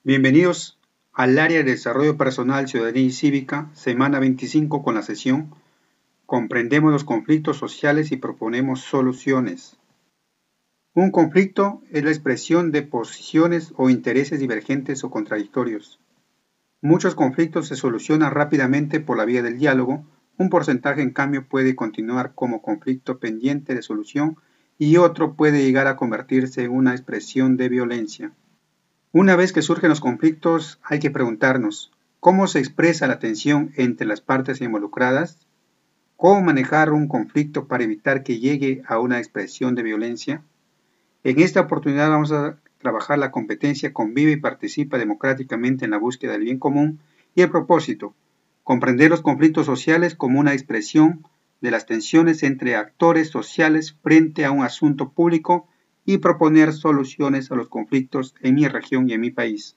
Bienvenidos al área de Desarrollo Personal, Ciudadanía y Cívica, semana 25 con la sesión Comprendemos los conflictos sociales y proponemos soluciones. Un conflicto es la expresión de posiciones o intereses divergentes o contradictorios. Muchos conflictos se solucionan rápidamente por la vía del diálogo, un porcentaje en cambio puede continuar como conflicto pendiente de solución y otro puede llegar a convertirse en una expresión de violencia. Una vez que surgen los conflictos, hay que preguntarnos, ¿cómo se expresa la tensión entre las partes involucradas? ¿Cómo manejar un conflicto para evitar que llegue a una expresión de violencia? En esta oportunidad vamos a trabajar la competencia Convive y participa democráticamente en la búsqueda del bien común y el propósito, comprender los conflictos sociales como una expresión de las tensiones entre actores sociales frente a un asunto público y proponer soluciones a los conflictos en mi región y en mi país.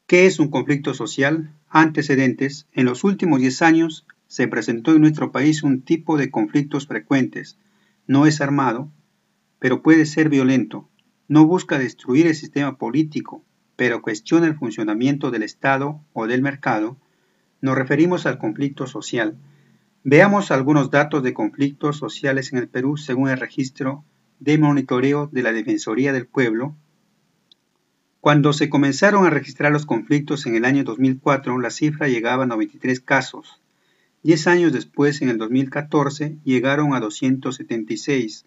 ¿Qué es un conflicto social? Antecedentes. En los últimos 10 años se presentó en nuestro país un tipo de conflictos frecuentes. No es armado, pero puede ser violento. No busca destruir el sistema político, pero cuestiona el funcionamiento del Estado o del mercado. Nos referimos al conflicto social. Veamos algunos datos de conflictos sociales en el Perú según el registro de monitoreo de la Defensoría del Pueblo. Cuando se comenzaron a registrar los conflictos en el año 2004, la cifra llegaba a 93 casos. 10 años después, en el 2014, llegaron a 276.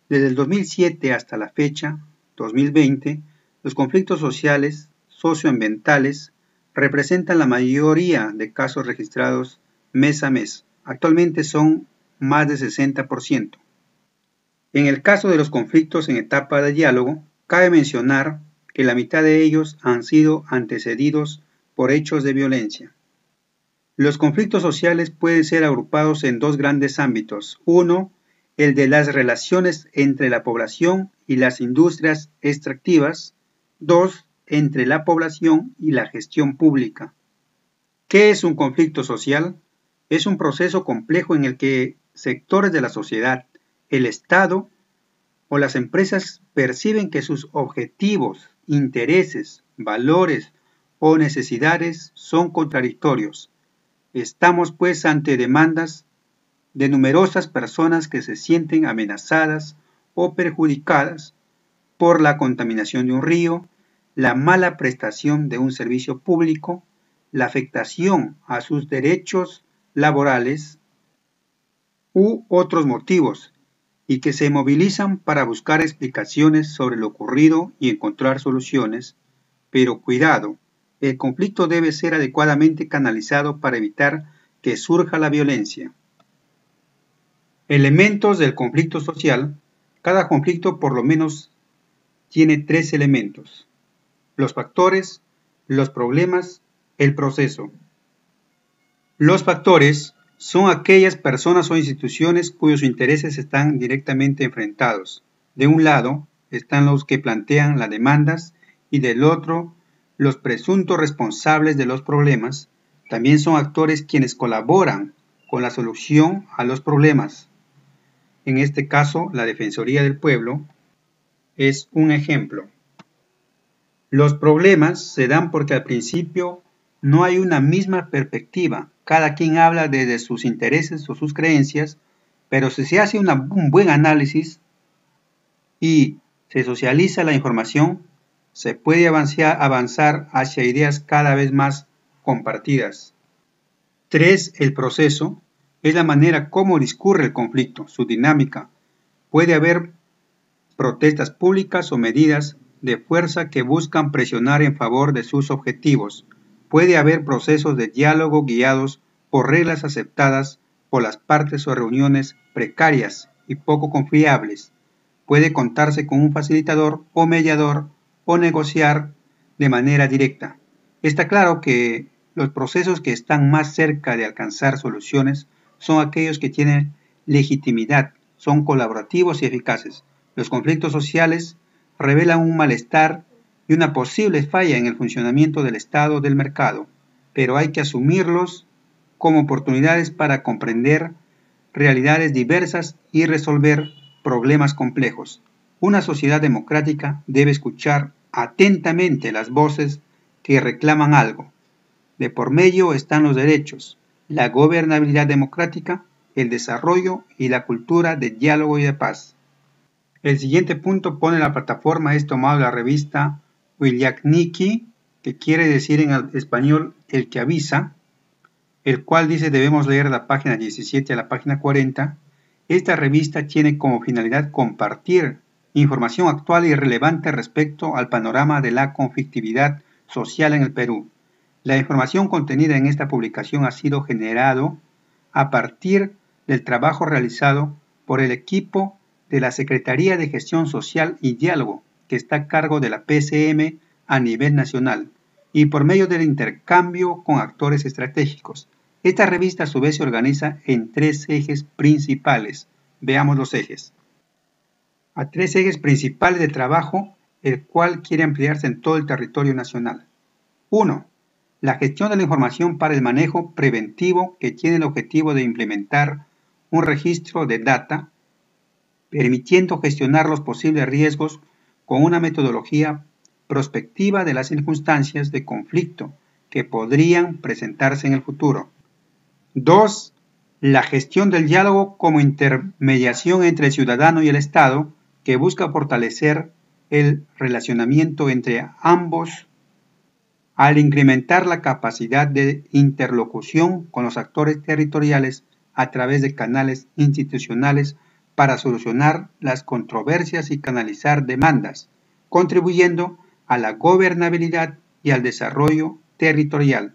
Desde el 2007 hasta la fecha, 2020, los conflictos sociales, socioambientales, representan la mayoría de casos registrados mes a mes. Actualmente son más del 60%. En el caso de los conflictos en etapa de diálogo, cabe mencionar que la mitad de ellos han sido antecedidos por hechos de violencia. Los conflictos sociales pueden ser agrupados en dos grandes ámbitos. Uno, el de las relaciones entre la población y las industrias extractivas. Dos, entre la población y la gestión pública. ¿Qué es un conflicto social? Es un proceso complejo en el que sectores de la sociedad, el Estado o las empresas perciben que sus objetivos, intereses, valores o necesidades son contradictorios. Estamos pues ante demandas de numerosas personas que se sienten amenazadas o perjudicadas por la contaminación de un río, la mala prestación de un servicio público, la afectación a sus derechos laborales u otros motivos, y que se movilizan para buscar explicaciones sobre lo ocurrido y encontrar soluciones, pero cuidado, el conflicto debe ser adecuadamente canalizado para evitar que surja la violencia. Elementos del conflicto social. Cada conflicto por lo menos tiene 3 elementos: los factores, los problemas, el proceso. Los factores son aquellas personas o instituciones cuyos intereses están directamente enfrentados. De un lado están los que plantean las demandas y del otro los presuntos responsables de los problemas. También son actores quienes colaboran con la solución a los problemas. En este caso, la Defensoría del Pueblo es un ejemplo. Los problemas se dan porque al principio no hay una misma perspectiva. Cada quien habla desde sus intereses o sus creencias, pero si se hace un buen análisis y se socializa la información, se puede avanzar hacia ideas cada vez más compartidas. 3. El proceso es la manera como discurre el conflicto, su dinámica. Puede haber protestas públicas o medidas de fuerza que buscan presionar en favor de sus objetivos. Puede haber procesos de diálogo guiados por reglas aceptadas por las partes o reuniones precarias y poco confiables. Puede contarse con un facilitador o mediador o negociar de manera directa. Está claro que los procesos que están más cerca de alcanzar soluciones son aquellos que tienen legitimidad, son colaborativos y eficaces. Los conflictos sociales revelan un malestar y una posible falla en el funcionamiento del Estado o del mercado, pero hay que asumirlos como oportunidades para comprender realidades diversas y resolver problemas complejos. Una sociedad democrática debe escuchar atentamente las voces que reclaman algo. De por medio están los derechos, la gobernabilidad democrática, el desarrollo y la cultura de diálogo y de paz. El siguiente punto pone la plataforma, es tomado de la revista Willagniki, que quiere decir en español el que avisa, el cual dice debemos leer la página 17 a la página 40. Esta revista tiene como finalidad compartir información actual y relevante respecto al panorama de la conflictividad social en el Perú. La información contenida en esta publicación ha sido generado a partir del trabajo realizado por el equipo de la Secretaría de Gestión Social y Diálogo, que está a cargo de la PCM a nivel nacional, y por medio del intercambio con actores estratégicos. Esta revista a su vez se organiza en 3 ejes principales. Veamos los ejes. A 3 ejes principales de trabajo, el cual quiere ampliarse en todo el territorio nacional. 1. La gestión de la información para el manejo preventivo, que tiene el objetivo de implementar un registro de data, permitiendo gestionar los posibles riesgos con una metodología prospectiva de las circunstancias de conflicto que podrían presentarse en el futuro. 2. La gestión del diálogo como intermediación entre el ciudadano y el Estado, que busca fortalecer el relacionamiento entre ambos al incrementar la capacidad de interlocución con los actores territoriales a través de canales institucionales para solucionar las controversias y canalizar demandas, contribuyendo a la gobernabilidad y al desarrollo territorial.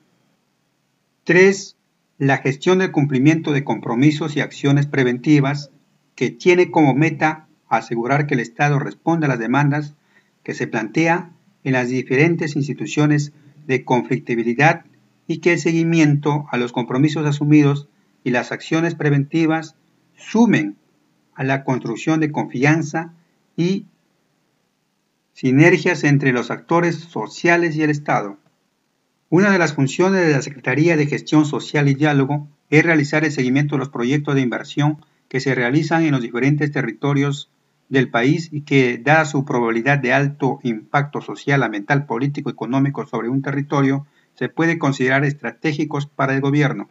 3. La gestión del cumplimiento de compromisos y acciones preventivas, que tiene como meta asegurar que el Estado responda a las demandas que se plantea en las diferentes instituciones de conflictividad y que el seguimiento a los compromisos asumidos y las acciones preventivas sumen a la construcción de confianza y sinergias entre los actores sociales y el Estado. Una de las funciones de la Secretaría de Gestión Social y Diálogo es realizar el seguimiento de los proyectos de inversión que se realizan en los diferentes territorios del país y que, dada su probabilidad de alto impacto social, ambiental, político y económico sobre un territorio, se puede considerar estratégicos para el gobierno.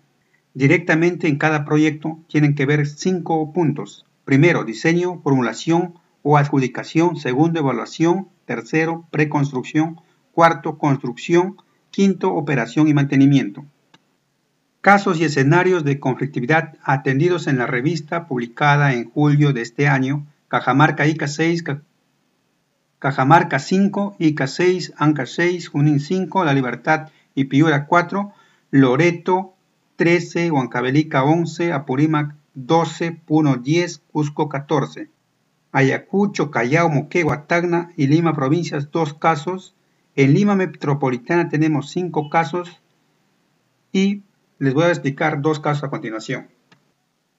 Directamente en cada proyecto tienen que ver 5 puntos. Primero, diseño, formulación o adjudicación. Segundo, evaluación. Tercero, preconstrucción. Cuarto, construcción. Quinto, operación y mantenimiento. Casos y escenarios de conflictividad atendidos en la revista publicada en julio de este año, Cajamarca Ica 6, Cajamarca 5, Ica 6, Anca 6, Junín 5, La Libertad y Piura 4, Loreto 13, Huancavelica 11, Apurímac 12, Puno 10, Cusco 14. Ayacucho, Callao, Moquegua, Tacna y Lima provincias 2 casos. En Lima metropolitana tenemos 5 casos y les voy a explicar 2 casos a continuación.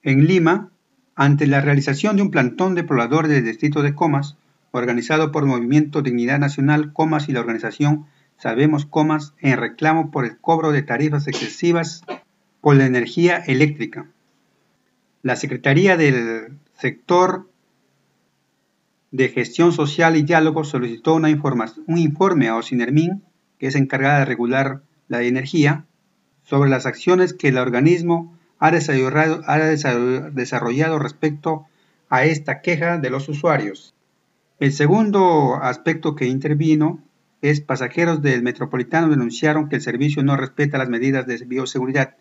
En Lima, ante la realización de un plantón de pobladores del distrito de Comas, organizado por el Movimiento Dignidad Nacional, Comas y la organización Salvemos Comas, en reclamo por el cobro de tarifas excesivas por la energía eléctrica. La Secretaría del Sector de Gestión Social y Diálogo solicitó un informe a OCINERMIN, que es encargada de regular la energía, sobre las acciones que el organismo ha desarrollado respecto a esta queja de los usuarios. El segundo aspecto que intervino es pasajeros del Metropolitano denunciaron que el servicio no respeta las medidas de bioseguridad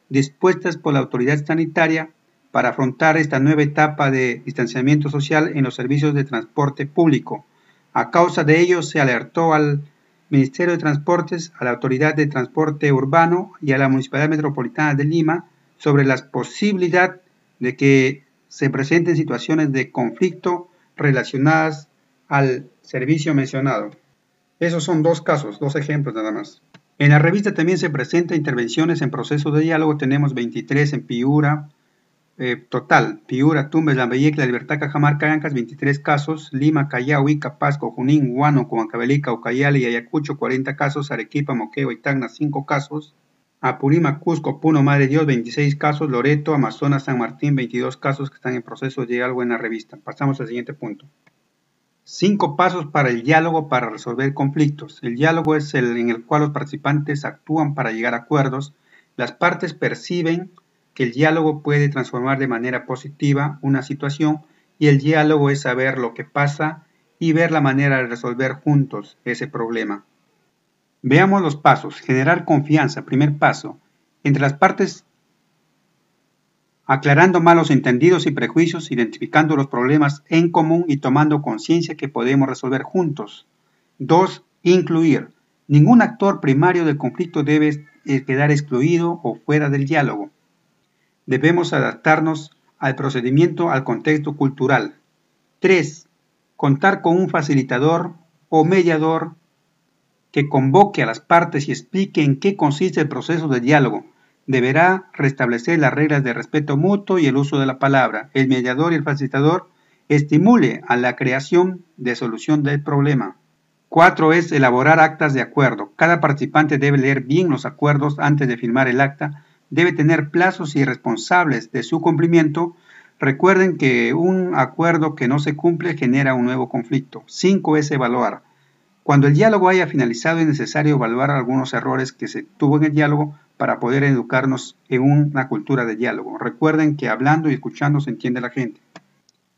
dispuestas por la autoridad sanitaria para afrontar esta nueva etapa de distanciamiento social en los servicios de transporte público. A causa de ello se alertó al Ministerio de Transportes, a la Autoridad de Transporte Urbano y a la Municipalidad Metropolitana de Lima sobre la posibilidad de que se presenten situaciones de conflicto relacionadas al servicio mencionado. Esos son 2 casos, 2 ejemplos nada más. En la revista también se presentan intervenciones en proceso de diálogo, tenemos 23 en Piura, total, Piura, Tumbes, Lambayeque, La Libertad, Cajamarca, Ancas, 23 casos, Lima, Callao, Ica, Pasco, Junín, Huánuco, Huancavelica, Ucayali y Ayacucho, 40 casos, Arequipa, Moquegua y Tacna, 5 casos, Apurímac, Cusco, Puno, Madre Dios, 26 casos, Loreto, Amazonas, San Martín, 22 casos que están en proceso de diálogo en la revista. Pasamos al siguiente punto. 5 pasos para el diálogo para resolver conflictos. El diálogo es el en el cual los participantes actúan para llegar a acuerdos. Las partes perciben que el diálogo puede transformar de manera positiva una situación y el diálogo es saber lo que pasa y ver la manera de resolver juntos ese problema. Veamos los pasos. Generar confianza. Primer paso. Entre las partes, aclarando malos entendidos y prejuicios, identificando los problemas en común y tomando conciencia que podemos resolver juntos. 2. Incluir. Ningún actor primario del conflicto debe quedar excluido o fuera del diálogo. Debemos adaptarnos al procedimiento, al contexto cultural. 3. Contar con un facilitador o mediador que convoque a las partes y explique en qué consiste el proceso de diálogo. Deberá restablecer las reglas de respeto mutuo y el uso de la palabra. El mediador y el facilitador estimule a la creación de solución del problema. 4 es elaborar actas de acuerdo. Cada participante debe leer bien los acuerdos antes de firmar el acta. Debe tener plazos y responsables de su cumplimiento. Recuerden que un acuerdo que no se cumple genera un nuevo conflicto. 5 es evaluar. Cuando el diálogo haya finalizado es necesario evaluar algunos errores que se tuvo en el diálogo para poder educarnos en una cultura de diálogo. Recuerden que hablando y escuchando se entiende la gente.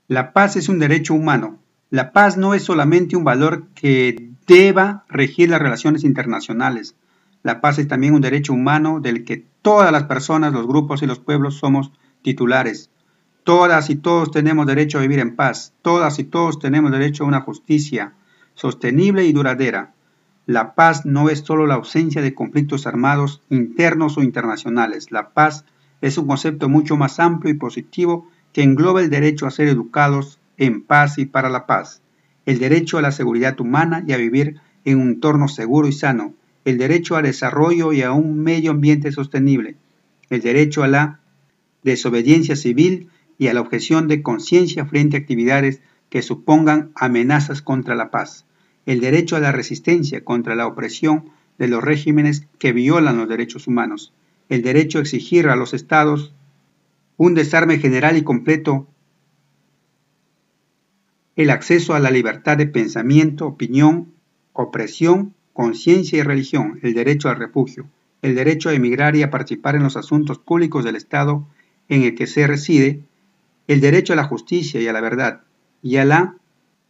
La paz es un derecho humano. La paz no es solamente un valor que deba regir las relaciones internacionales. La paz es también un derecho humano del que todas las personas, los grupos y los pueblos somos titulares. Todas y todos tenemos derecho a vivir en paz. Todas y todos tenemos derecho a una justicia sostenible y duradera. La paz no es solo la ausencia de conflictos armados internos o internacionales. La paz es un concepto mucho más amplio y positivo que engloba el derecho a ser educados en paz y para la paz, el derecho a la seguridad humana y a vivir en un entorno seguro y sano, el derecho al desarrollo y a un medio ambiente sostenible, el derecho a la desobediencia civil y a la objeción de conciencia frente a actividades que supongan amenazas contra la paz, el derecho a la resistencia contra la opresión de los regímenes que violan los derechos humanos, el derecho a exigir a los estados un desarme general y completo, el acceso a la libertad de pensamiento, opinión, opresión, conciencia y religión, el derecho al refugio, el derecho a emigrar y a participar en los asuntos públicos del estado en el que se reside, el derecho a la justicia y a la verdad, y a la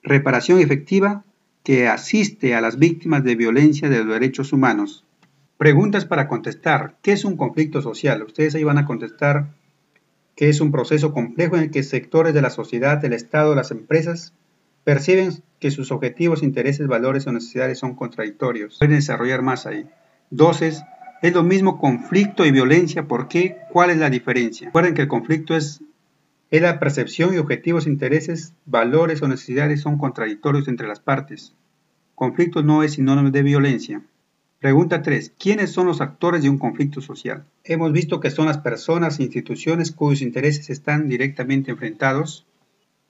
reparación efectiva que asiste a las víctimas de violencia de los derechos humanos. Preguntas para contestar. ¿Qué es un conflicto social? Ustedes ahí van a contestar que es un proceso complejo en el que sectores de la sociedad, el Estado, las empresas perciben que sus objetivos, intereses, valores o necesidades son contradictorios. Pueden desarrollar más ahí. 2 es lo mismo conflicto y violencia. ¿Por qué? ¿Cuál es la diferencia? Recuerden que el conflicto es la percepción y objetivos, intereses, valores o necesidades son contradictorios entre las partes. Conflicto no es sinónimo de violencia. Pregunta 3. ¿Quiénes son los actores de un conflicto social? Hemos visto que son las personas e instituciones cuyos intereses están directamente enfrentados.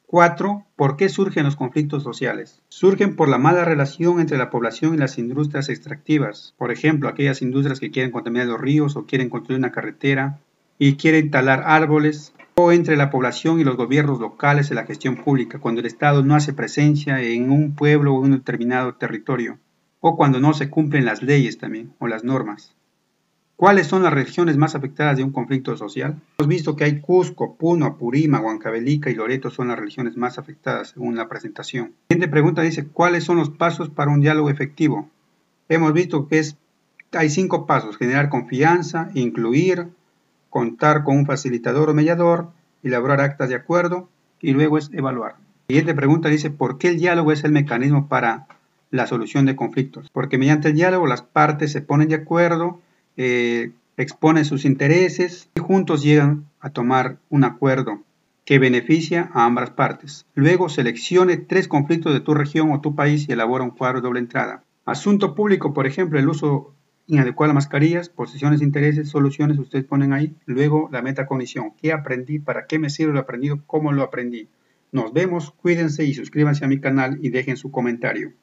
4. ¿Por qué surgen los conflictos sociales? Surgen por la mala relación entre la población y las industrias extractivas. Por ejemplo, aquellas industrias que quieren contaminar los ríos o quieren construir una carretera y quieren talar árboles, o entre la población y los gobiernos locales en la gestión pública, cuando el Estado no hace presencia en un pueblo o en un determinado territorio, o cuando no se cumplen las leyes también, o las normas. ¿Cuáles son las regiones más afectadas de un conflicto social? Hemos visto que hay Cusco, Puno, Apurímac, Huancavelica y Loreto son las regiones más afectadas según la presentación. La siguiente pregunta dice, ¿cuáles son los pasos para un diálogo efectivo? Hemos visto que hay 5 pasos: generar confianza, incluir, contar con un facilitador o mediador, elaborar actas de acuerdo y luego es evaluar. La siguiente pregunta dice, ¿por qué el diálogo es el mecanismo para la solución de conflictos? Porque mediante el diálogo las partes se ponen de acuerdo, exponen sus intereses y juntos llegan a tomar un acuerdo que beneficia a ambas partes. Luego seleccione 3 conflictos de tu región o tu país y elabora un cuadro de doble entrada. Asunto público, por ejemplo, el uso inadecuado de mascarillas, posiciones, intereses, soluciones, ustedes ponen ahí. Luego la metacognición. ¿Qué aprendí? ¿Para qué me sirve lo aprendido? ¿Cómo lo aprendí? Nos vemos, cuídense y suscríbanse a mi canal y dejen su comentario.